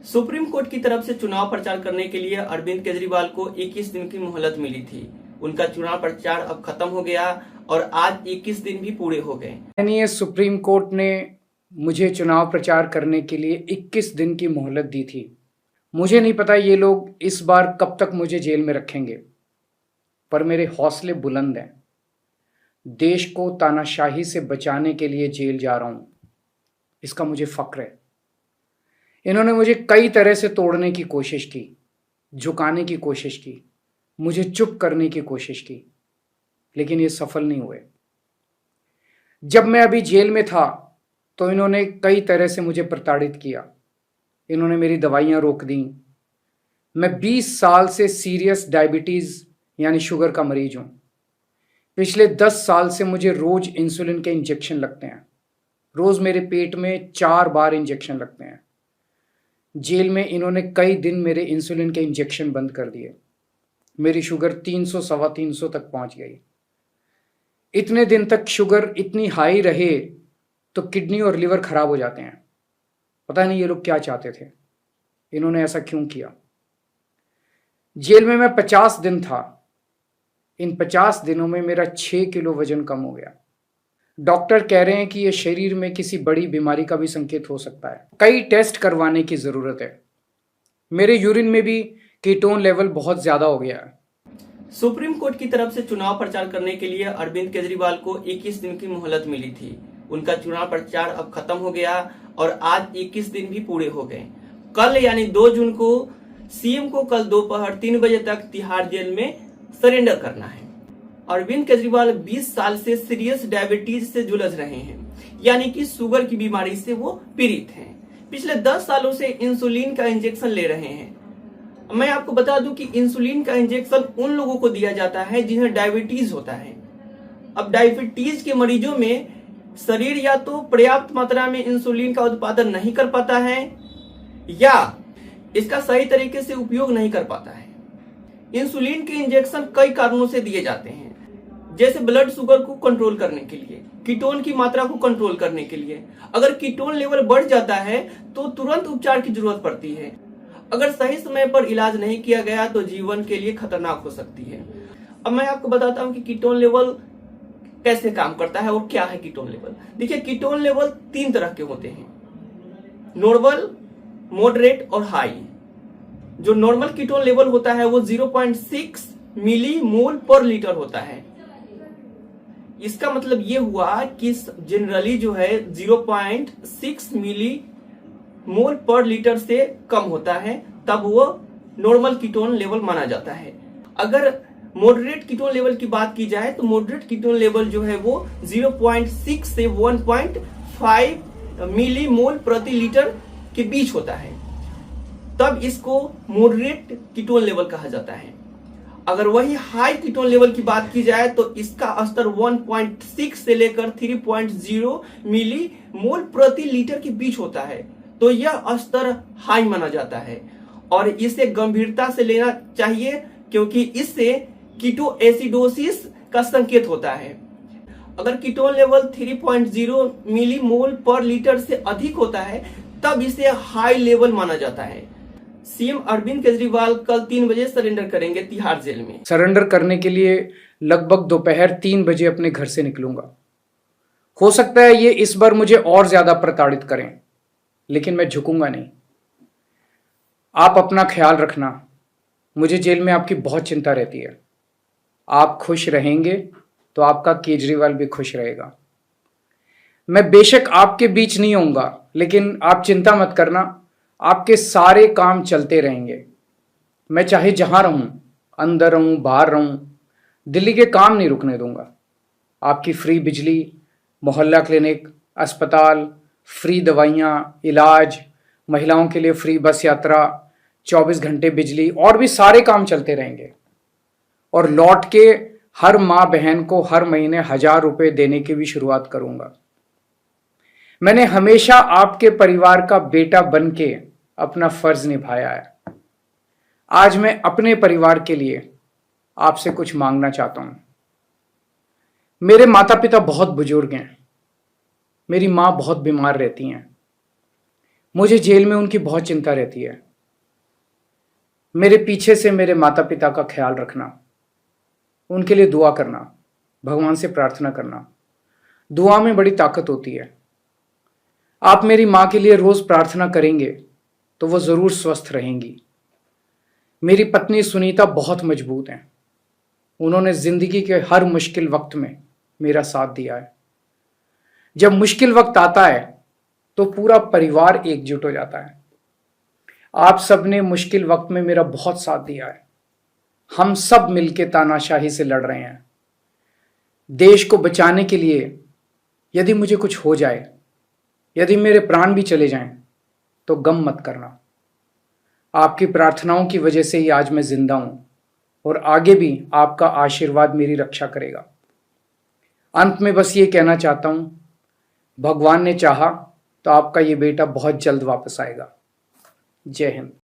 Supreme court की तरफ से चुनाव प्रचार करने के लिए अरविंद केजरीवाल को 21 दिन की मोहलत मिली थी। उनका चुनाव प्रचार अब खत्म हो गया और आज 21 दिन भी पूरे हो गए। माननीय सुप्रीम कोर्ट ने मुझे चुनाव प्रचार करने के लिए 21 दिन की मोहलत दी थी। मुझे नहीं पता ये लोग इस बार कब तक मुझे जेल में रखेंगे, पर मेरे हौसले बुलंद हैं। देश को तानाशाही से बचाने के लिए जेल जा रहा हूं, इसका मुझे फक्र है। इन्होंने मुझे कई तरह से तोड़ने की कोशिश की, झुकाने की कोशिश की, मुझे चुप करने की कोशिश की, लेकिन ये सफल नहीं हुए। जब मैं अभी जेल में था तो इन्होंने कई तरह से मुझे प्रताड़ित किया। इन्होंने मेरी दवाइयाँ रोक दी। मैं 20 साल से सीरियस डायबिटीज़ यानी शुगर का मरीज हूँ। पिछले 10 साल से मुझे रोज़ इंसुलिन के इंजेक्शन लगते हैं। रोज़ मेरे पेट में 4 बार इंजेक्शन लगते हैं। जेल में इन्होंने कई दिन मेरे इंसुलिन के इंजेक्शन बंद कर दिए। मेरी शुगर 300 सवा 300 तक पहुँच गई। इतने दिन तक शुगर इतनी हाई रहे तो किडनी और लिवर खराब हो जाते हैं। पता नहीं ये लोग क्या चाहते थे, इन्होंने ऐसा क्यों किया। जेल में मैं 50 दिन था। इन 50 दिनों में मेरा 6 किलो वजन कम हो गया। डॉक्टर कह रहे हैं कि ये शरीर में किसी बड़ी बीमारी का भी संकेत हो सकता है। कई टेस्ट करवाने की ज़रूरत है। मेरे यूरिन में भी कीटोन लेवल बहुत ज़्यादा हो गया है। सुप्रीम कोर्ट की तरफ से चुनाव प्रचार करने के लिए अरविंद केजरीवाल को 21 दिन की मोहलत मिली थी। उनका चुनाव प्रचार अब खत्म हो गया और आज 21 दिन भी पूरे हो गए। कल यानी 2 जून को सीएम को कल दोपहर 3 बजे तक तिहाड़ जेल में सरेंडर करना है। अरविंद केजरीवाल 20 साल से सीरियस डायबिटीज से जुलझ रहे हैं, यानी कि शुगर की बीमारी से वो पीड़ित हैं। पिछले 10 सालों से इंसुलिन का इंजेक्शन ले रहे हैं। मैं आपको बता दूं कि इंसुलिन का इंजेक्शन उन लोगों को दिया जाता है जिन्हें डायबिटीज होता है। अब डायबिटीज के मरीजों में शरीर या तो पर्याप्त मात्रा में इंसुलिन का उत्पादन नहीं कर पाता है या इसका सही तरीके से उपयोग नहीं कर पाता है। इंसुलिन के इंजेक्शन कई कारणों से दिए जाते हैं, जैसे ब्लड शुगर को कंट्रोल करने के लिए, कीटोन की मात्रा को कंट्रोल करने के लिए। अगर कीटोन लेवल बढ़ जाता है तो तुरंत उपचार की जरूरत पड़ती है। अगर सही समय पर इलाज नहीं किया गया तो जीवन के लिए खतरनाक हो सकती है। अब मैं आपको बताता हूं कि कीटोन लेवल कैसे काम करता है और क्या है कीटोन लेवल। देखिए, कीटोन लेवल 3 तरह के होते हैं, नॉर्मल, मॉडरेट और हाई। जो नॉर्मल कीटोन लेवल होता है वो 0.6 मिली मोल पर लीटर होता है। इसका मतलब ये हुआ कि जनरली जो है 0.6 मिली मोल पर लीटर से कम होता है, तब वो नॉर्मल कीटोन लेवल माना जाता है। अगर मॉडरेट कीटोन लेवल की बात की जाए तो मॉडरेट कीटोन लेवल जो है वो 0.6 से 1.5 मिली मोल प्रति लीटर के बीच होता है, तब इसको मॉडरेट कीटोन लेवल कहा जाता है। अगर वही हाई कीटोन लेवल की बात की जाए तो इसका स्तर 1.6 से लेकर 3.0 मिली मोल प्रति लीटर के बीच होता है, तो यह स्तर हाई माना जाता है और इसे गंभीरता से लेना चाहिए, क्योंकि इससे कीटो एसिडोसिस का संकेत होता है। अगर कीटोन लेवल 3.0 मिली मोल पर लीटर से अधिक होता है तब इसे हाई लेवल माना जाता है। सीएम अरविंद केजरीवाल कल 3 बजे सरेंडर करेंगे तिहाड़ जेल में। सरेंडर करने के लिए लगभग दोपहर 3 बजे अपने घर से निकलूंगा। हो सकता है ये इस बार मुझे और ज्यादा प्रताड़ित करें, लेकिन मैं झुकूंगा नहीं। आप अपना ख्याल रखना। मुझे जेल में आपकी बहुत चिंता रहती है। आप खुश रहेंगे तो आपका केजरीवाल भी खुश रहेगा। मैं बेशक आपके बीच नहीं होऊंगा, लेकिन आप चिंता मत करना, आपके सारे काम चलते रहेंगे। मैं चाहे जहां रहूं, अंदर रहूं, बाहर रहूं, दिल्ली के काम नहीं रुकने दूंगा। आपकी फ्री बिजली, मोहल्ला क्लिनिक, अस्पताल, फ्री दवाइयाँ, इलाज, महिलाओं के लिए फ्री बस यात्रा, 24 घंटे बिजली और भी सारे काम चलते रहेंगे। और लौट के हर माँ बहन को हर महीने 1000 रुपये देने की भी शुरुआत करूंगा। मैंने हमेशा आपके परिवार का बेटा बन के अपना फर्ज निभाया है। आज मैं अपने परिवार के लिए आपसे कुछ मांगना चाहता हूं। मेरे माता पिता बहुत बुजुर्ग हैं। मेरी माँ बहुत बीमार रहती हैं। मुझे जेल में उनकी बहुत चिंता रहती है। मेरे पीछे से मेरे माता पिता का ख्याल रखना, उनके लिए दुआ करना, भगवान से प्रार्थना करना। दुआ में बड़ी ताकत होती है। आप मेरी माँ के लिए रोज प्रार्थना करेंगे तो वो जरूर स्वस्थ रहेंगी। मेरी पत्नी सुनीता बहुत मजबूत हैं। उन्होंने जिंदगी के हर मुश्किल वक्त में मेरा साथ दिया है। जब मुश्किल वक्त आता है तो पूरा परिवार एकजुट हो जाता है। आप सबने मुश्किल वक्त में मेरा बहुत साथ दिया है। हम सब मिलके तानाशाही से लड़ रहे हैं। देश को बचाने के लिए यदि मुझे कुछ हो जाए, यदि मेरे प्राण भी चले जाएं, तो गम मत करना। आपकी प्रार्थनाओं की वजह से ही आज मैं जिंदा हूं और आगे भी आपका आशीर्वाद मेरी रक्षा करेगा। अंत में बस ये कहना चाहता हूं, भगवान ने चाहा तो आपका ये बेटा बहुत जल्द वापस आएगा। जय हिंद।